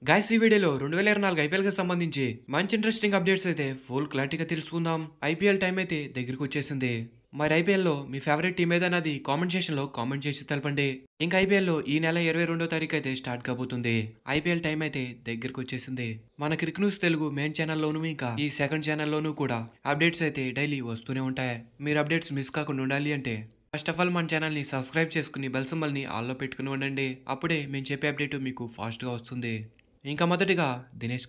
Guys ఈ వీడియోలో 2024 IPL కి సంబంధించి మంచి ఇంట్రెస్టింగ్ అప్డేట్స్ అయితే ఫుల్ క్లారిటీగా తెలుసుకుందాం. ఐపీఎల్ టైం అయితే దగ్గరికి వచ్చేసింది. మరి ఐపీఎల్ లో మీ ఫేవరెట్ టీం ఏదన్నది కామెంట్ సెక్షన్ లో కామెంట్ చేసి తెలపండి. ఇంకా ఐపీఎల్ లో ఈ నెల 22వ తారీఖు అయితే స్టార్ట్ కాబోతుంది. ఐపీఎల్ టైం అయితే దగ్గరికి వచ్చేసింది. మన క్రిక్ న్యూస్ తెలుగు మెయిన్ ఛానల్లోనూ ఇంకా ఈ సెకండ్ ఛానల్లోనూ కూడా అప్డేట్స్ అయితే డైలీ వస్తూనే ఉంటాయి. మీరు అప్డేట్స్ మిస్ కాకుండా ఉండాలి అంటే ఫస్ట్ ఆఫ్ ఆల్ మన ఛానల్ని సబ్స్క్రైబ్ చేసుకుని బెల్ సింబల్ని ఆల్లో పెట్టుకుని ఉండండి. అప్పుడే మేము చెప్పే అప్డేట్ మీకు ఫాస్ట్గా వస్తుంది. ఇంకా మొదటిగా దినేష్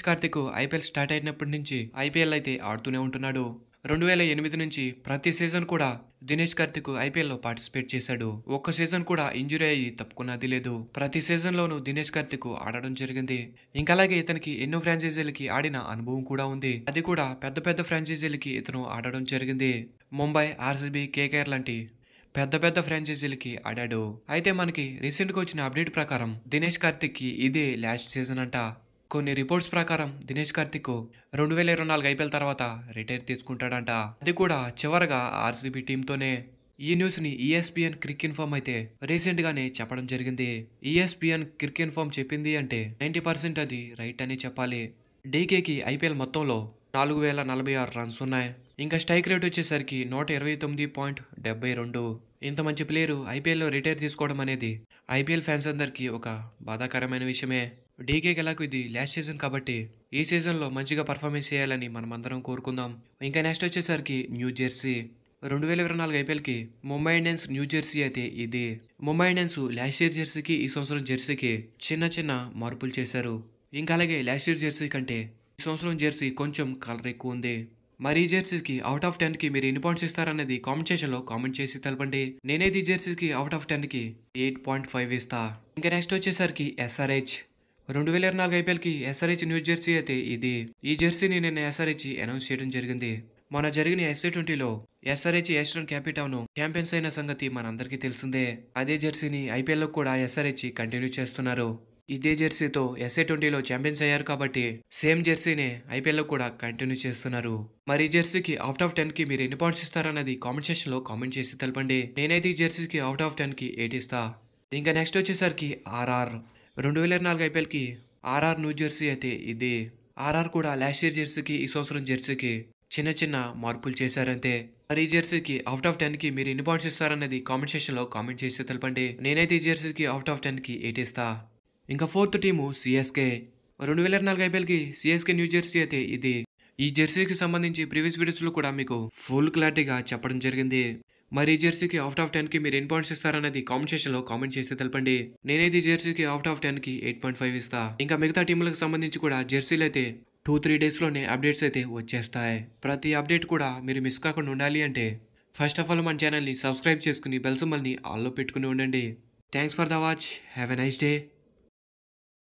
కార్తిక్ ఐపీఎల్ స్టార్ట్ అయినప్పటి నుంచి ఐపీఎల్ అయితే ఆడుతూనే ఉంటున్నాడు. 2008 నుంచి ప్రతి సీజన్ కూడా దినేష్ కార్తిక్ ఐపీఎల్లో పార్టిసిపేట్ చేశాడు. ఒక్క సీజన్ కూడా ఇంజురీ అయ్యి తప్పుకున్నది లేదు. ప్రతి సీజన్లోనూ దినేష్ కార్తిక్ ఆడడం జరిగింది. ఇంకా అలాగే ఇతనికి ఎన్నో ఫ్రాంచైజీలకి ఆడిన అనుభవం కూడా ఉంది. అది కూడా పెద్ద పెద్ద ఫ్రాంచైజీలకి ఇతను ఆడడం జరిగింది. ముంబై, ఆర్సీబీ, కేకేఆర్ లాంటి పెద్ద పెద్ద ఫ్రాంచైజీలకి ఆడాడు. అయితే మనకి రీసెంట్గా వచ్చిన అప్డేట్ ప్రకారం దినేష్ కార్తిక్కి ఇదే లాస్ట్ సీజన్ అంట. కొన్ని రిపోర్ట్స్ ప్రకారం దినేష్ కార్తిక్ 2024 ఐపీఎల్ తర్వాత రిటైర్ తీసుకుంటాడంట. అది కూడా చివరగా ఆర్సీబీ టీంతోనే. ఈ న్యూస్ని ఈఎస్పిఎన్ క్రిక్ ఇన్ఫార్మ్ అయితే రీసెంట్గానే చెప్పడం జరిగింది. ఈఎస్పిఎన్ క్రిక్ ఇన్ఫార్మ్ చెప్పింది అంటే 90% అది రైట్ అని చెప్పాలి. డీకేకి ఐపీఎల్ మొత్తంలో 4046 రన్స్ ఉన్నాయి. ఇంకా స్ట్రైక్ రేట్ వచ్చేసరికి 129.72. ఇంత మంచి ప్లేయరు ఐపీఎల్లో రిటైర్ తీసుకోవడం అనేది ఐపీఎల్ ఫ్యాన్స్ అందరికీ ఒక బాధాకరమైన విషయమే. డీకేకి ఎలాగో ఇది లాస్ట్ సీజన్ కాబట్టి ఈ సీజన్లో మంచిగా పర్ఫార్మెన్స్ చేయాలని మనం అందరం కోరుకుందాం. ఇంకా నెక్స్ట్ వచ్చేసరికి న్యూ జెర్సీ 2024 ఐపీఎల్కి ముంబై ఇండియన్స్ న్యూ జెర్సీ అయితే ఇది. ముంబై ఇండియన్స్ లాస్ట్ ఇయర్ జెర్సీకి ఈ సంవత్సరం జెర్సీకి చిన్న చిన్న మార్పులు చేశారు. ఇంకా అలాగే లాస్ట్ ఇయర్ జెర్సీ కంటే ఈ సంవత్సరం జెర్సీ కొంచెం కలర్ ఎక్కువ ఉంది. మరి ఈ జెర్సీకి అవుట్ ఆఫ్ 10కి మీరు ఎన్ని పాయింట్స్ ఇస్తారన్నది కామెంట్ సెక్షన్లో కామెంట్ చేసి తెలపండి. నేనైతే ఈ జెర్సీకి అవుట్ ఆఫ్ 10కి 8.5 ఇస్తా. ఇంకా నెక్స్ట్ వచ్చేసరికి ఎస్ఆర్హెచ్ 2024 ఐపీఎల్కి ఎస్ఆర్హెచ్ న్యూ జెర్సీ అయితే ఇది. ఈ జెర్సీని నిన్న ఎస్ఆర్హెచ్ అనౌన్స్ చేయడం జరిగింది. మొన్న జరిగిన ఎస్ఏ20లో ఎస్ఆర్హెచ్ ఈస్టర్న్ క్యాపిటౌన్ ఛాంపియన్స్ అయిన సంగతి మనందరికీ తెలిసిందే. అదే జెర్సీని ఐపీఎల్లో కూడా ఎస్ఆర్హెచ్ కంటిన్యూ చేస్తున్నారు. ఇదే జెర్సీతో ఎస్ఏ20లో ఛాంపియన్స్ అయ్యారు కాబట్టి సేమ్ జెర్సీనే ఐపీఎల్లో కూడా కంటిన్యూ చేస్తున్నారు. మరి ఈ జెర్సీకి అవుట్ ఆఫ్ 10కి మీరు ఎన్ని పాయింట్స్ ఇస్తారన్నది కామెంట్ సెక్షన్లో కామెంట్ చేసి తెలపండి. నేనైతే ఈ జెర్సీకి అవుట్ ఆఫ్ 10కి 8 ఇస్తా. ఇంకా నెక్స్ట్ వచ్చేసరికి ఆర్ఆర్ 2024 ఐపీఎల్కి ఆర్ఆర్ న్యూ జెర్సీ అయితే ఇది. ఆర్ఆర్ కూడా లాస్ట్ ఇయర్ జెర్సీకి ఈ సంవత్సరం జెర్సీకి చిన్న చిన్న మార్పులు చేశారంతే. మరి ఈ జెర్సీకి అవుట్ ఆఫ్ 10కి మీరు ఎన్ని పాయింట్స్ ఇస్తారన్నది కామెంట్ సెక్షన్లో కామెంట్ చేసి తెలపండి. నేనైతే ఈ జెర్సీకి అవుట్ ఆఫ్ 10కి 8 ఇస్తా. ఇంకా ఫోర్త్ టీము సిఎస్కే 2024 ఐపీఎల్కి సిఎస్కే న్యూ జెర్సీ అయితే ఇది. ఈ జెర్సీకి సంబంధించి ప్రీవియస్ వీడియోస్లో కూడా మీకు ఫుల్ క్లారిటీగా చెప్పడం జరిగింది. మరి ఈ జెర్సీకి అవుట్ ఆఫ్ 10కి మీరు ఎన్ని పాయింట్స్ ఇస్తారన్నది కామెంట్ సెక్షన్లో కామెంట్ చేసి తెలపండి. నేనైతే ఈ జెర్సీకి అవుట్ ఆఫ్ 10కి 8.5 ఇస్తా. ఇంకా మిగతా టీములకు సంబంధించి కూడా జెర్సీలు అయితే 2-3 డేస్లోనే అప్డేట్స్ అయితే వచ్చేస్తాయి. ప్రతి అప్డేట్ కూడా మీరు మిస్ కాకుండా ఉండాలి అంటే ఫస్ట్ ఆఫ్ ఆల్ మన ఛానల్ని సబ్స్క్రైబ్ చేసుకుని బెల్ సింబల్ని ఆల్లో పెట్టుకుని ఉండండి. Thanks for the watch. Have a nice day.